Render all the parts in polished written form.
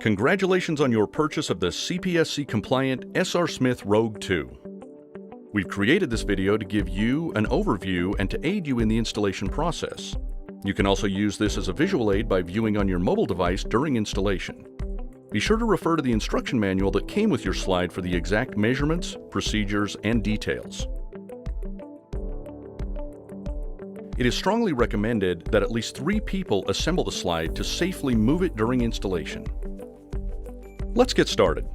Congratulations on your purchase of the CPSC-compliant SR Smith Rogue2. We've created this video to give you an overview and to aid you in the installation process. You can also use this as a visual aid by viewing on your mobile device during installation. Be sure to refer to the instruction manual that came with your slide for the exact measurements, procedures, and details. It is strongly recommended that at least 3 people assemble the slide to safely move it during installation. Let's get started.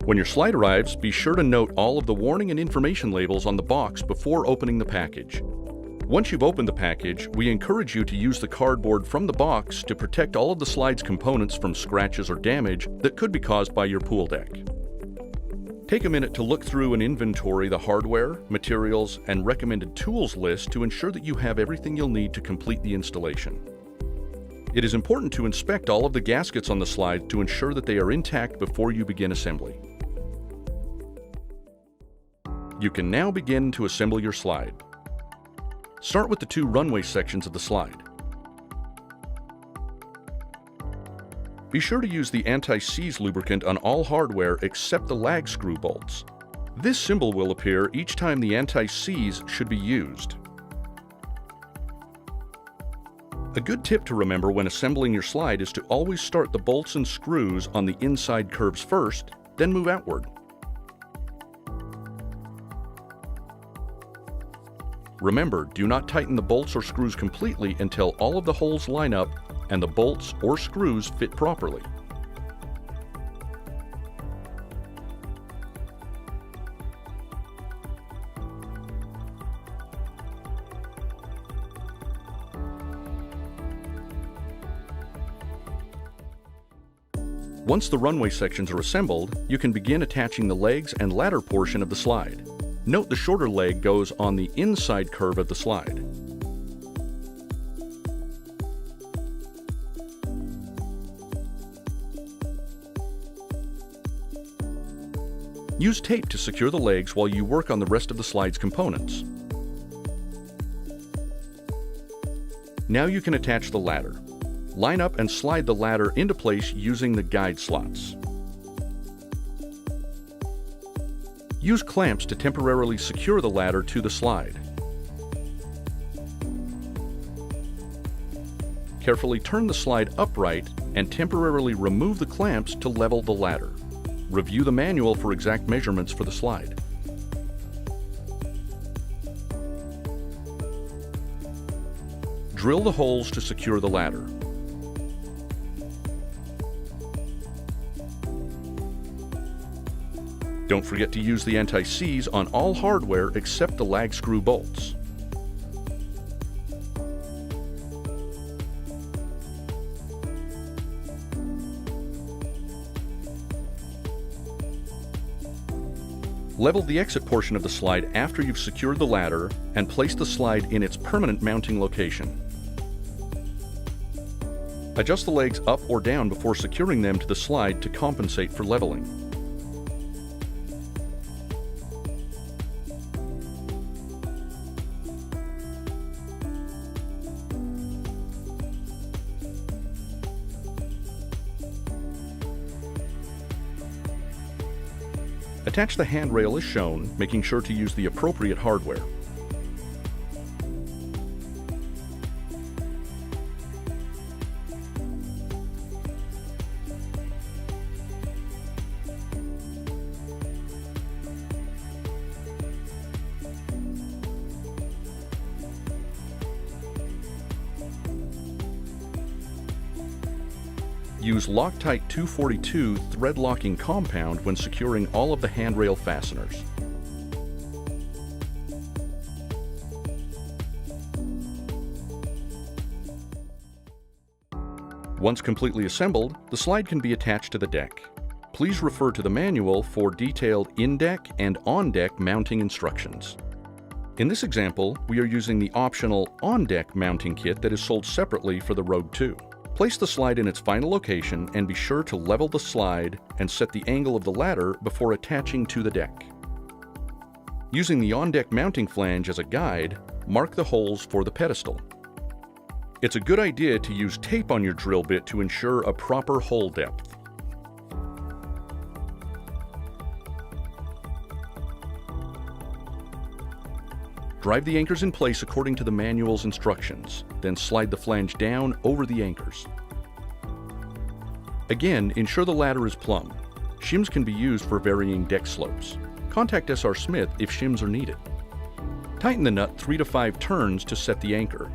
When your slide arrives, be sure to note all of the warning and information labels on the box before opening the package. Once you've opened the package, we encourage you to use the cardboard from the box to protect all of the slide's components from scratches or damage that could be caused by your pool deck. Take a minute to look through and inventory the hardware, materials, and recommended tools list to ensure that you have everything you'll need to complete the installation. It is important to inspect all of the gaskets on the slide to ensure that they are intact before you begin assembly. You can now begin to assemble your slide. Start with the 2 runway sections of the slide. Be sure to use the anti-seize lubricant on all hardware except the lag screw bolts. This symbol will appear each time the anti-seize should be used. A good tip to remember when assembling your slide is to always start the bolts and screws on the inside curves first, then move outward. Remember, do not tighten the bolts or screws completely until all of the holes line up and the bolts or screws fit properly. Once the runway sections are assembled, you can begin attaching the legs and ladder portion of the slide. Note the shorter leg goes on the inside curve of the slide. Use tape to secure the legs while you work on the rest of the slide's components. Now you can attach the ladder. Line up and slide the ladder into place using the guide slots. Use clamps to temporarily secure the ladder to the slide. Carefully turn the slide upright and temporarily remove the clamps to level the ladder. Review the manual for exact measurements for the slide. Drill the holes to secure the ladder. Don't forget to use the anti-seize on all hardware except the lag screw bolts. Level the exit portion of the slide after you've secured the ladder and place the slide in its permanent mounting location. Adjust the legs up or down before securing them to the slide to compensate for leveling. Attach the handrail as shown, making sure to use the appropriate hardware. Use Loctite 242 thread locking compound when securing all of the handrail fasteners. Once completely assembled, the slide can be attached to the deck. Please refer to the manual for detailed in-deck and on-deck mounting instructions. In this example, we are using the optional on-deck mounting kit that is sold separately for the Rogue2. Place the slide in its final location and be sure to level the slide and set the angle of the ladder before attaching to the deck. Using the on-deck mounting flange as a guide, mark the holes for the pedestal. It's a good idea to use tape on your drill bit to ensure a proper hole depth. Drive the anchors in place according to the manual's instructions, then slide the flange down over the anchors. Again, ensure the ladder is plumb. Shims can be used for varying deck slopes. Contact SR Smith if shims are needed. Tighten the nut 3 to 5 turns to set the anchor.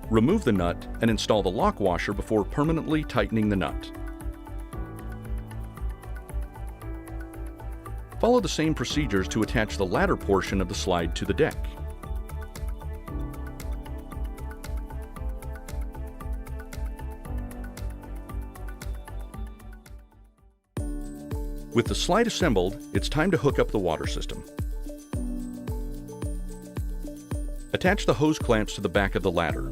Remove the nut and install the lock washer before permanently tightening the nut. Follow the same procedures to attach the ladder portion of the slide to the deck. With the slide assembled, it's time to hook up the water system. Attach the hose clamps to the back of the ladder.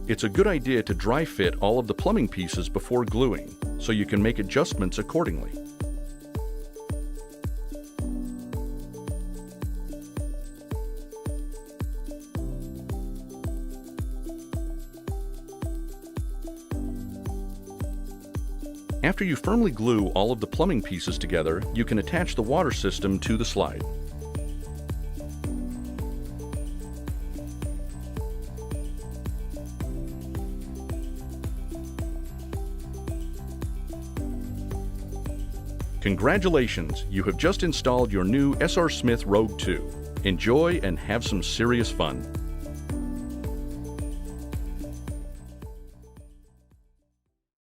It's a good idea to dry fit all of the plumbing pieces before gluing, so you can make adjustments accordingly. After you firmly glue all of the plumbing pieces together, you can attach the water system to the slide. Congratulations, you have just installed your new SR Smith Rogue 2. Enjoy and have some serious fun.